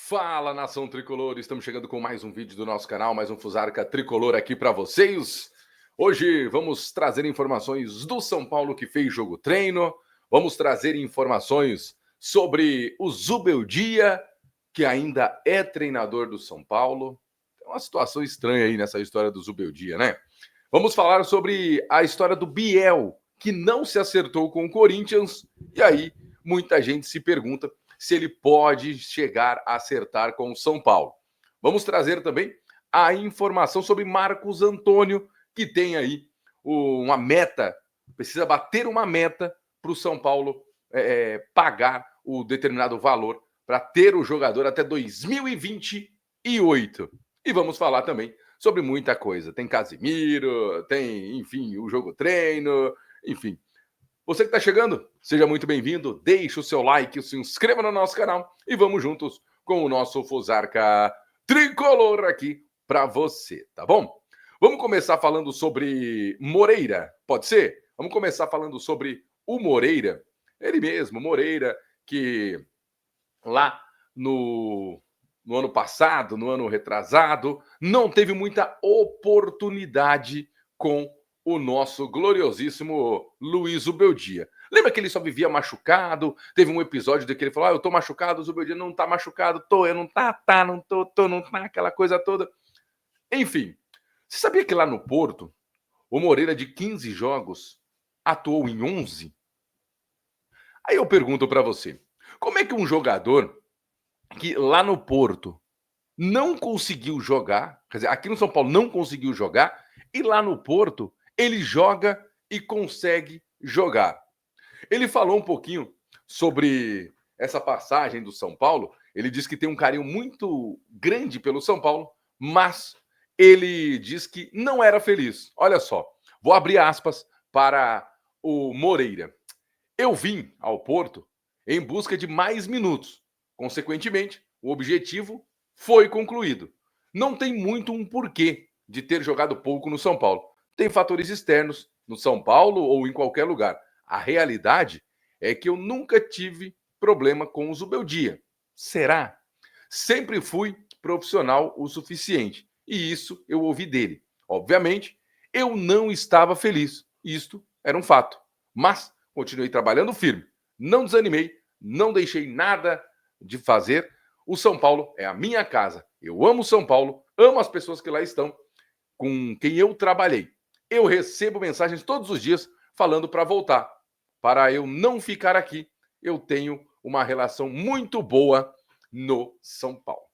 Fala, nação tricolor, estamos chegando com mais um vídeo do nosso canal, mais um Fusarca Tricolor aqui para vocês. Hoje vamos trazer informações do São Paulo que fez jogo treino, vamos trazer informações sobre o Zubeldia, que ainda é treinador do São Paulo. Tem uma situação estranha aí nessa história do Zubeldia, né? Vamos falar sobre a história do Biel, que não se acertou com o Corinthians, e aí muita gente se pergunta se ele pode chegar a acertar com o São Paulo. Vamos trazer também a informação sobre Marcos Antônio, que tem aí uma meta, precisa bater uma meta para o São Paulo pagar o determinado valor para ter o jogador até 2028. E vamos falar também sobre muita coisa. Tem Casimiro, tem, enfim, o jogo treino, enfim. Você que está chegando, seja muito bem-vindo, deixe o seu like, se inscreva no nosso canal e vamos juntos com o nosso Fusarca Tricolor aqui para você, tá bom? Vamos começar falando sobre Moreira, pode ser? Vamos começar falando sobre o Moreira, ele mesmo, Moreira, que lá no ano passado, no ano retrasado, não teve muita oportunidade com o nosso gloriosíssimo Luiz Zubeldia. Lembra que ele só vivia machucado? Teve um episódio de que ele falou: eu tô machucado, o Zubeldia não tá machucado, eu não tá, não tô, não tá, aquela coisa toda. Enfim, você sabia que lá no Porto, o Moreira de 15 jogos atuou em 11? Aí eu pergunto para você, como é que um jogador que lá no Porto não conseguiu jogar, quer dizer, aqui no São Paulo não conseguiu jogar, e lá no Porto ele joga e consegue jogar? Ele falou um pouquinho sobre essa passagem do São Paulo. Ele diz que tem um carinho muito grande pelo São Paulo, mas ele diz que não era feliz. Olha só, vou abrir aspas para o Moreira. Eu vim ao Porto em busca de mais minutos. Consequentemente, o objetivo foi concluído. Não tem muito um porquê de ter jogado pouco no São Paulo. Tem fatores externos no São Paulo ou em qualquer lugar. A realidade é que eu nunca tive problema com o Zubeldia. Será? Sempre fui profissional o suficiente. E isso eu ouvi dele. Obviamente, eu não estava feliz. Isto era um fato. Mas continuei trabalhando firme. Não desanimei, não deixei nada de fazer. O São Paulo é a minha casa. Eu amo São Paulo, amo as pessoas que lá estão, com quem eu trabalhei. Eu recebo mensagens todos os dias falando para voltar. Para eu não ficar aqui, eu tenho uma relação muito boa no São Paulo.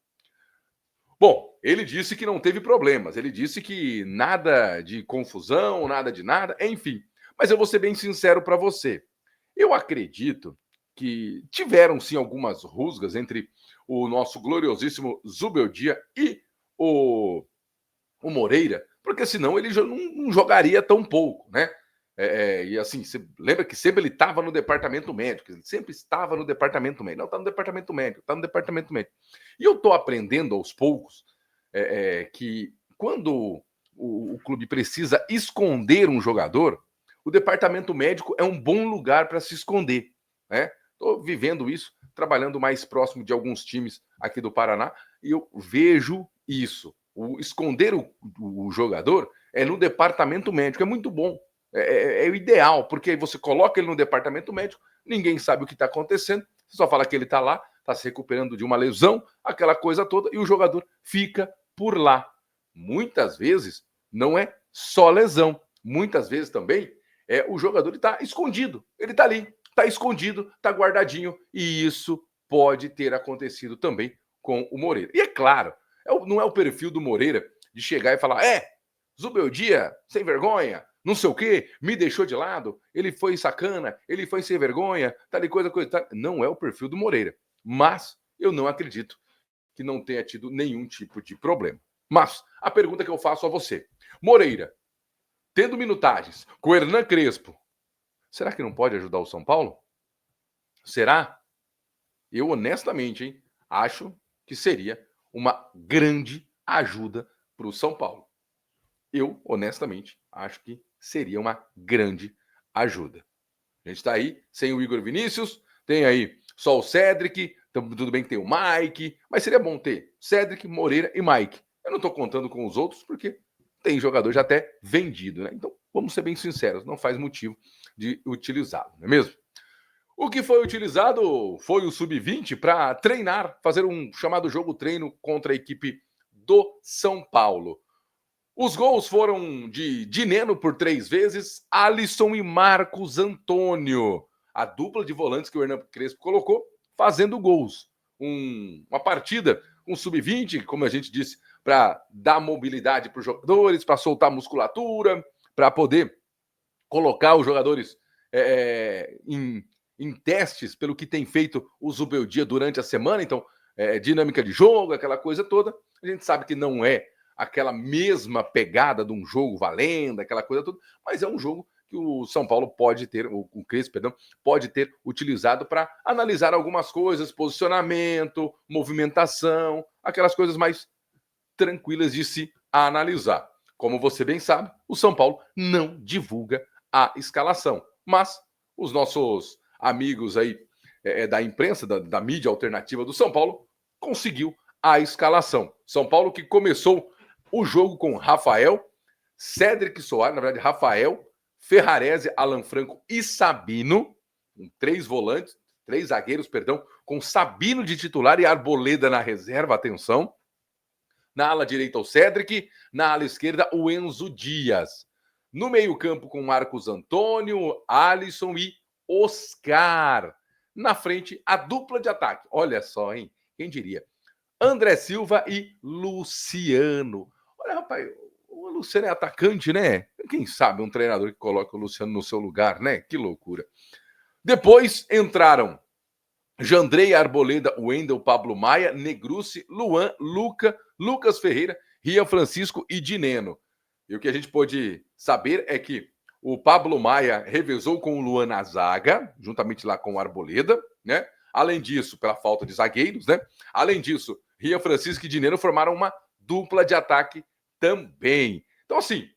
Bom, ele disse que não teve problemas, ele disse que nada de confusão, nada de nada, enfim. Mas eu vou ser bem sincero para você. Eu acredito que tiveram sim algumas rusgas entre o nosso gloriosíssimo Zubeldia e o Moreira, porque senão ele já não jogaria tão pouco, né? E assim, você lembra que sempre ele estava no departamento médico, ele sempre estava no departamento médico. Não, está no departamento médico, está no departamento médico. E eu estou aprendendo aos poucos que quando o clube precisa esconder um jogador, o departamento médico é um bom lugar para se esconder, né? Estou vivendo isso, trabalhando mais próximo de alguns times aqui do Paraná, e eu vejo isso. Esconder o jogador é no departamento médico, é muito bom. É o ideal, porque aí você coloca ele no departamento médico, ninguém sabe o que está acontecendo, você só fala que ele está lá, está se recuperando de uma lesão, aquela coisa toda, e o jogador fica por lá. Muitas vezes não é só lesão, muitas vezes também o jogador está escondido, ele está ali, está escondido, está guardadinho, e isso pode ter acontecido também com o Moreira. E é claro, não é o perfil do Moreira de chegar e falar: Zubeldia, sem vergonha, não sei o quê, me deixou de lado, ele foi sacana, ele foi sem vergonha, tal e coisa, tal. Não é o perfil do Moreira. Mas eu não acredito que não tenha tido nenhum tipo de problema. Mas a pergunta que eu faço a você: Moreira, tendo minutagens com o Hernan Crespo, será que não pode ajudar o São Paulo? Será? Eu honestamente, acho que seria uma grande ajuda para o São Paulo. Eu, honestamente, acho que seria uma grande ajuda. A gente está aí sem o Igor Vinícius, tem aí só o Cedric, Então, tudo bem que tem o Mike, mas seria bom ter Cedric, Moreira e Mike. Eu não estou contando com os outros, porque tem jogador já até vendido, né? Então, vamos ser bem sinceros, não faz motivo de utilizá-lo, não é mesmo? O que foi utilizado foi o Sub-20 para treinar, fazer um chamado jogo treino contra a equipe do São Paulo. Os gols foram de Dineno por 3 vezes, Alisson e Marcos Antônio. A dupla de volantes que o Hernan Crespo colocou, fazendo gols. Uma partida, um Sub-20, como a gente disse, para dar mobilidade para os jogadores, para soltar musculatura, para poder colocar os jogadores em testes pelo que tem feito o Zubeldia durante a semana. Então, dinâmica de jogo, aquela coisa toda. A gente sabe que não é aquela mesma pegada de um jogo valendo, aquela coisa toda, mas é um jogo que o São Paulo pode ter, o Crespo, perdão, pode ter utilizado para analisar algumas coisas, posicionamento, movimentação, aquelas coisas mais tranquilas de se analisar. Como você bem sabe, o São Paulo não divulga a escalação, mas os nossos amigos aí da imprensa, da mídia alternativa do São Paulo, conseguiu a escalação. São Paulo que começou o jogo com Rafael, Cedric Soares, na verdade, Rafael, Ferrarese, Alan Franco e Sabino, com 3 volantes, 3 zagueiros, perdão, com Sabino de titular e Arboleda na reserva, atenção. Na ala direita, o Cedric, na ala esquerda, o Enzo Dias. No meio-campo, com Marcos Antônio, Alisson e Oscar. Na frente, a dupla de ataque. Olha só, hein? Quem diria? André Silva e Luciano. Olha, rapaz, o Luciano é atacante, né? Quem sabe um treinador que coloca o Luciano no seu lugar, né? Que loucura. Depois entraram Jandrei, Arboleda, Wendel, Pablo Maia, Negrucci, Luan, Lucas Ferreira, Rian Francisco e Dineno. E o que a gente pôde saber é que o Pablo Maia revezou com o Luan na zaga, juntamente lá com o Arboleda, né? Além disso, pela falta de zagueiros, né? Além disso, Rian Francisco e Dineno formaram uma dupla de ataque também. Então, assim,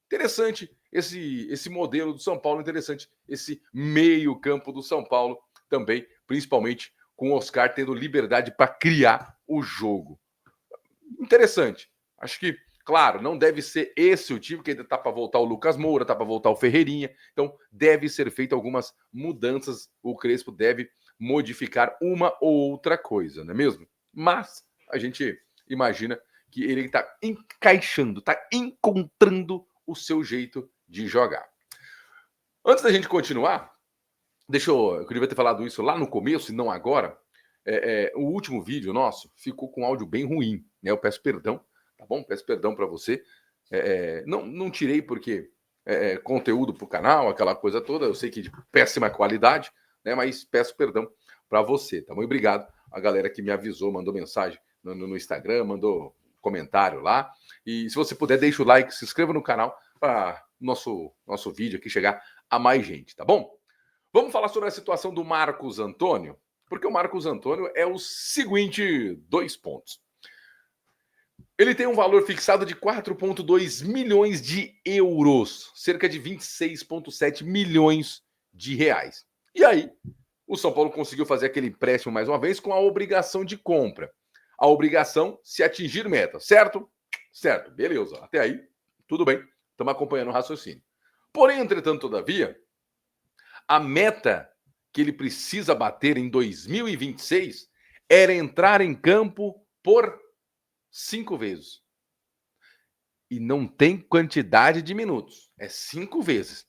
interessante esse modelo do São Paulo, interessante esse meio-campo do São Paulo também, principalmente com o Oscar tendo liberdade para criar o jogo. Interessante. Acho que, claro, não deve ser esse o time, que ainda está para voltar o Lucas Moura, está para voltar o Ferreirinha. Então, deve ser feito algumas mudanças. O Crespo deve modificar uma ou outra coisa, não é mesmo? Mas a gente imagina que ele está encaixando, está encontrando o seu jeito de jogar. Antes da gente continuar, eu devia ter falado isso lá no começo e não agora. O último vídeo nosso ficou com áudio bem ruim, né? Eu peço perdão, tá bom? Peço perdão para você. Não tirei porque conteúdo para o canal, aquela coisa toda. Eu sei que de péssima qualidade, né? Mas peço perdão para você, tá bom? E obrigado a galera que me avisou, mandou mensagem no Instagram, mandou comentário lá. E se você puder, deixa o like, se inscreva no canal para nosso vídeo aqui chegar a mais gente, tá bom? Vamos falar sobre a situação do Marcos Antônio, porque o Marcos Antônio é o seguinte, 2 pontos. Ele tem um valor fixado de 4,2 milhões de euros, cerca de 26,7 milhões de reais. E aí, o São Paulo conseguiu fazer aquele empréstimo mais uma vez com a obrigação de compra. A obrigação se atingir meta, certo? Certo, beleza. Até aí, tudo bem. Estamos acompanhando o raciocínio. Porém, entretanto, todavia, a meta que ele precisa bater em 2026 era entrar em campo por 5 vezes. E não tem quantidade de minutos. É 5 vezes.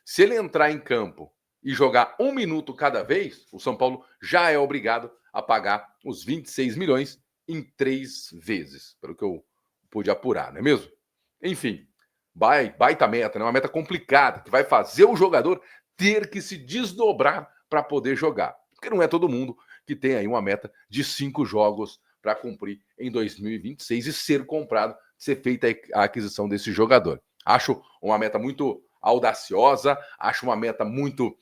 Se ele entrar em campo e jogar 1 minuto cada vez, o São Paulo já é obrigado a pagar os 26 milhões em 3 vezes, pelo que eu pude apurar, não é mesmo? Enfim, baita meta, né? Uma meta complicada, que vai fazer o jogador ter que se desdobrar para poder jogar. Porque não é todo mundo que tem aí uma meta de 5 jogos para cumprir em 2026 e ser comprado, ser feita a aquisição desse jogador. Acho uma meta muito audaciosa, acho uma meta muito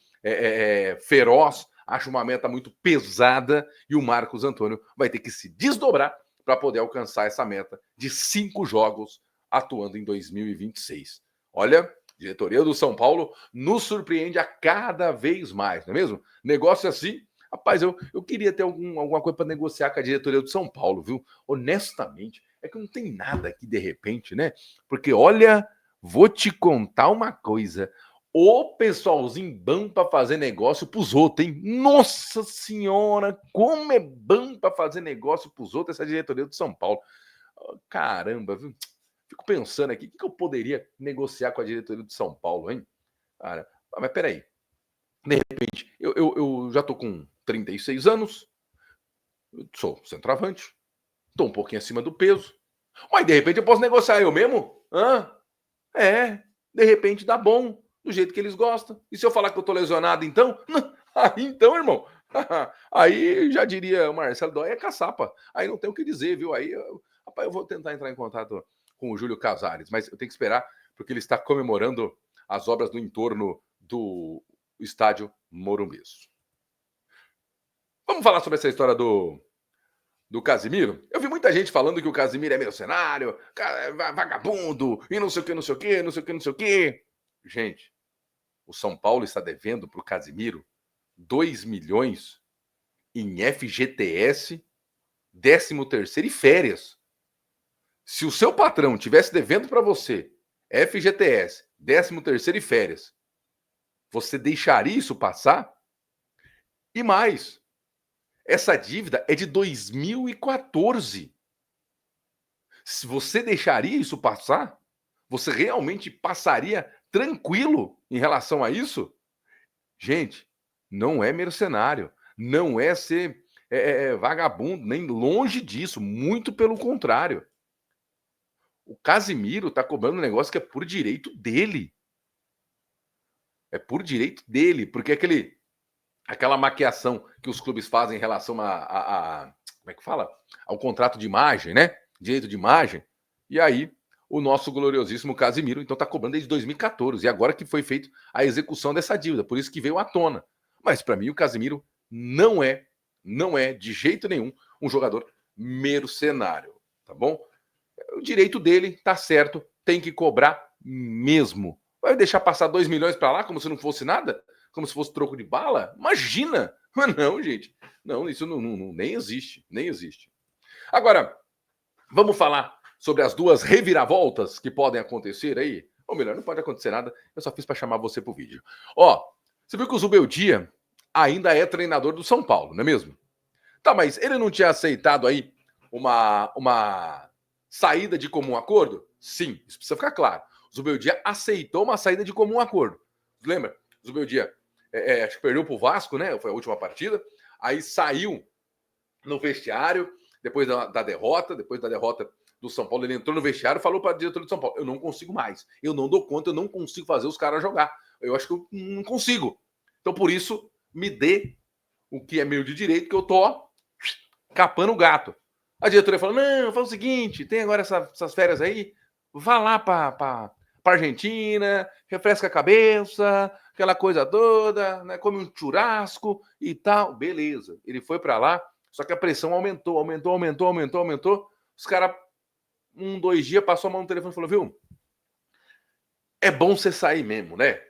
feroz, acho uma meta muito pesada e o Marcos Antônio vai ter que se desdobrar para poder alcançar essa meta de 5 jogos atuando em 2026. Olha, diretoria do São Paulo nos surpreende a cada vez mais, não é mesmo? Negócio assim, Rapaz, eu queria ter alguma coisa para negociar com a diretoria do São Paulo, viu? Honestamente, é que não tem nada aqui de repente, né? Porque olha, vou te contar uma coisa. O pessoalzinho bom para fazer negócio pros outros, hein? Nossa senhora, como é bom para fazer negócio pros outros essa diretoria do São Paulo. Oh, caramba, viu? Fico pensando aqui, o que eu poderia negociar com a diretoria do São Paulo, hein? Cara, mas peraí. De repente, eu já tô com 36 anos, sou centroavante, tô um pouquinho acima do peso, mas de repente eu posso negociar eu mesmo? Hã? É, de repente dá bom, do jeito que eles gostam. E se eu falar que eu tô lesionado, então? Aí então, irmão, aí já diria o Marcelo Dói, é caçapa. Aí não tem o que dizer, viu? Aí, rapaz, eu vou tentar entrar em contato com o Júlio Casares, mas eu tenho que esperar, porque ele está comemorando as obras no entorno do estádio Morumbi. Vamos falar sobre essa história do Casimiro? Eu vi muita gente falando que o Casimiro é mercenário, é vagabundo, e não sei o que, não sei o que, não sei o que, não sei o que. Gente, o São Paulo está devendo para o Casimiro 2 milhões em FGTS, 13º e férias. Se o seu patrão tivesse devendo para você FGTS, 13º e férias, você deixaria isso passar? E mais, essa dívida é de 2014. Se você deixaria isso passar? Você realmente passaria tranquilo em relação a isso? Gente, não é mercenário, não é ser vagabundo, nem longe disso, muito pelo contrário. O Casimiro tá cobrando um negócio que é por direito dele. É por direito dele, porque aquela maquiação que os clubes fazem em relação como é que fala? Ao contrato de imagem, né? Direito de imagem. E aí, o nosso gloriosíssimo Casimiro, então, está cobrando desde 2014. E agora que foi feita a execução dessa dívida, por isso que veio à tona. Mas, para mim, o Casimiro não é, de jeito nenhum, um jogador mercenário, tá bom? O direito dele, tá certo, tem que cobrar mesmo. Vai deixar passar 2 milhões para lá como se não fosse nada? Como se fosse troco de bala? Imagina! Mas não, gente. Não, isso nem existe. Nem existe. Agora, vamos falar sobre as duas reviravoltas que podem acontecer aí? Ou melhor, não pode acontecer nada. Eu só fiz para chamar você pro vídeo. Ó, você viu que o Zubeldia ainda é treinador do São Paulo, não é mesmo? Tá, mas ele não tinha aceitado aí uma saída de comum acordo? Sim, isso precisa ficar claro. O Zubeldia aceitou uma saída de comum acordo. Lembra? O Zubeldia acho que perdeu pro Vasco, né? Foi a última partida. Aí saiu no vestiário, depois da derrota do São Paulo, ele entrou no vestiário e falou para a diretoria do São Paulo: eu não consigo mais, eu não dou conta, eu não consigo fazer os caras jogar. Eu acho que eu não consigo. Então, por isso, me dê o que é meu de direito, que eu tô capando o gato. A diretoria falou: não, faz o seguinte, tem agora essas férias aí, vá lá para Argentina, refresca a cabeça, aquela coisa toda, né, come um churrasco e tal. Beleza. Ele foi para lá, só que a pressão aumentou. Os caras, 2 dias, passou a mão no telefone e falou: viu, é bom você sair mesmo, né?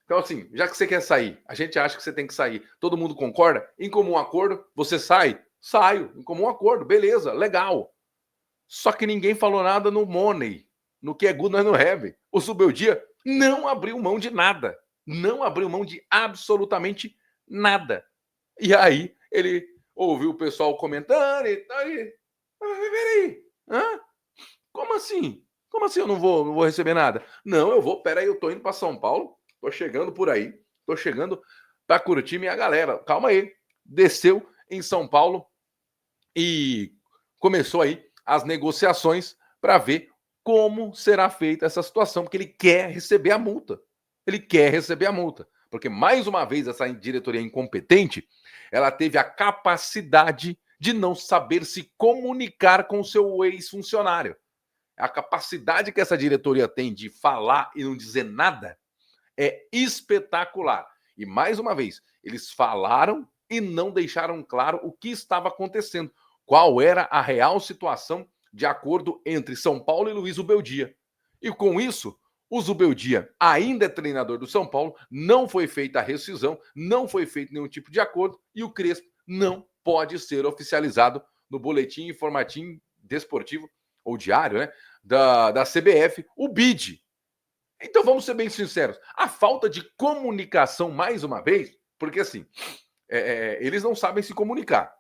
Então, assim, já que você quer sair, a gente acha que você tem que sair, todo mundo concorda? Em comum acordo, você sai? Saio, em comum acordo, beleza, legal. Só que ninguém falou nada no money, no que é good, nós não have. O Zubeldia não abriu mão de nada. Não abriu mão de absolutamente nada. E aí, ele ouviu o pessoal comentando e tal. Peraí, hã? Como assim? Como assim eu não vou receber nada? Não, eu vou, peraí, eu tô indo para São Paulo, tô chegando por aí, tô chegando para curtir minha galera. Calma aí. Desceu em São Paulo e começou aí as negociações para ver como será feita essa situação, porque ele quer receber a multa. Ele quer receber a multa. Porque, mais uma vez, essa diretoria incompetente, ela teve a capacidade de não saber se comunicar com o seu ex-funcionário. A capacidade que essa diretoria tem de falar e não dizer nada é espetacular. E, mais uma vez, eles falaram e não deixaram claro o que estava acontecendo. Qual era a real situação de acordo entre São Paulo e Luiz Ubeldia. E com isso, O Zubeldia ainda é treinador do São Paulo, não foi feita a rescisão, não foi feito nenhum tipo de acordo e o Crespo não pode ser oficializado no boletim informativo desportivo ou diário, né, da CBF, o BID. Então vamos ser bem sinceros, a falta de comunicação, mais uma vez, porque assim, eles não sabem se comunicar.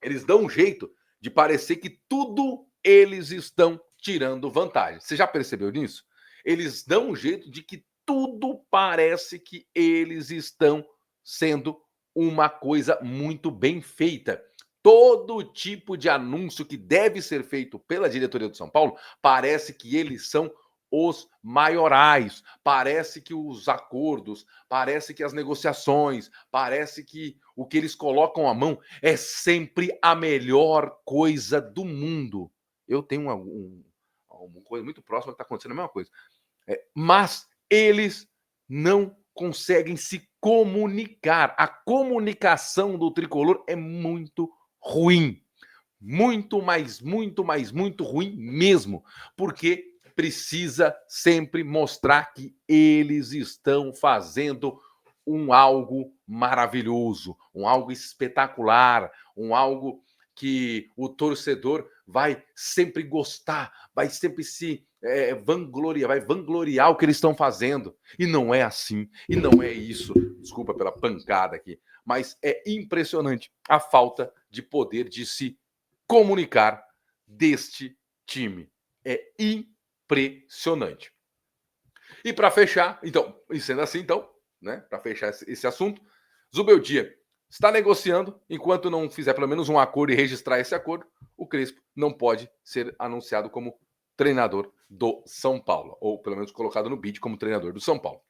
Eles dão um jeito de parecer que tudo eles estão tirando vantagem. Você já percebeu nisso? Eles dão um jeito de que tudo parece que eles estão sendo uma coisa muito bem feita. Todo tipo de anúncio que deve ser feito pela diretoria do São Paulo, parece que eles são os maiorais. Parece que os acordos, parece que as negociações, parece que o que eles colocam à mão é sempre a melhor coisa do mundo. Eu tenho uma coisa muito próxima que está acontecendo a mesma coisa. Mas eles não conseguem se comunicar. A comunicação do tricolor é muito ruim. Muito ruim mesmo. Porque precisa sempre mostrar que eles estão fazendo algo maravilhoso, algo espetacular, algo que o torcedor vai sempre gostar, vai sempre se vangloriar, vai vangloriar o que eles estão fazendo. E não é assim, e não é isso. Desculpa pela pancada aqui, mas é impressionante a falta de poder de se comunicar deste time. É impressionante. E para fechar, então, e sendo assim, então, né, para fechar esse assunto, Zubeldia está negociando, enquanto não fizer pelo menos um acordo e registrar esse acordo, o Crespo não pode ser anunciado como treinador do São Paulo, ou pelo menos colocado no bid como treinador do São Paulo.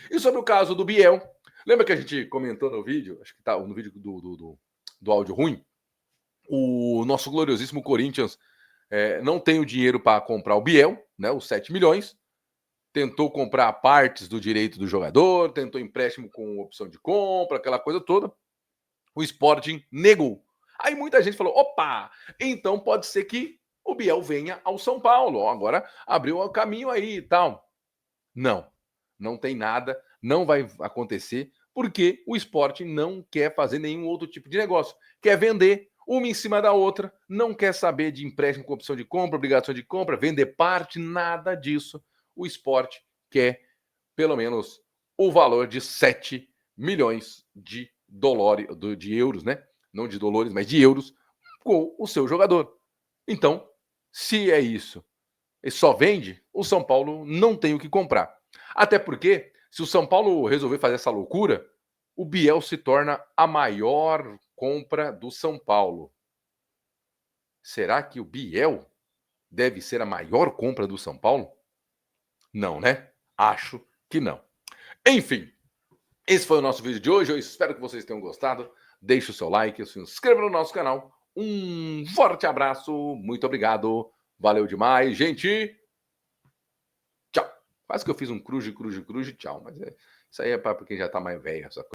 E sobre o caso do Biel, lembra que a gente comentou no vídeo, acho que tá no vídeo do áudio ruim, o nosso gloriosíssimo Corinthians não tem o dinheiro para comprar o Biel, né, os 7 milhões, tentou comprar partes do direito do jogador, tentou empréstimo com opção de compra, aquela coisa toda. O Sporting negou. Aí muita gente falou: opa, então pode ser que o Biel venha ao São Paulo. Agora abriu o caminho aí e tal. Não, não tem nada, não vai acontecer, porque o Sporting não quer fazer nenhum outro tipo de negócio. Quer vender uma em cima da outra, não quer saber de empréstimo com opção de compra, obrigação de compra, vender parte, nada disso. O Sport quer pelo menos o valor de 7 milhões de dólares, de euros, né? Não de dolores, mas de euros, com o seu jogador. Então, se é isso, e só vende, o São Paulo não tem o que comprar. Até porque, se o São Paulo resolver fazer essa loucura, o Biel se torna a maior compra do São Paulo. Será que o Biel deve ser a maior compra do São Paulo? Não, né? Acho que não. Enfim, esse foi o nosso vídeo de hoje. Eu espero que vocês tenham gostado. Deixe o seu like, se inscreva no nosso canal. Um forte abraço, muito obrigado. Valeu demais, gente. Tchau. Quase que eu fiz um cruz, tchau. Mas isso aí é para quem já tá mais velho.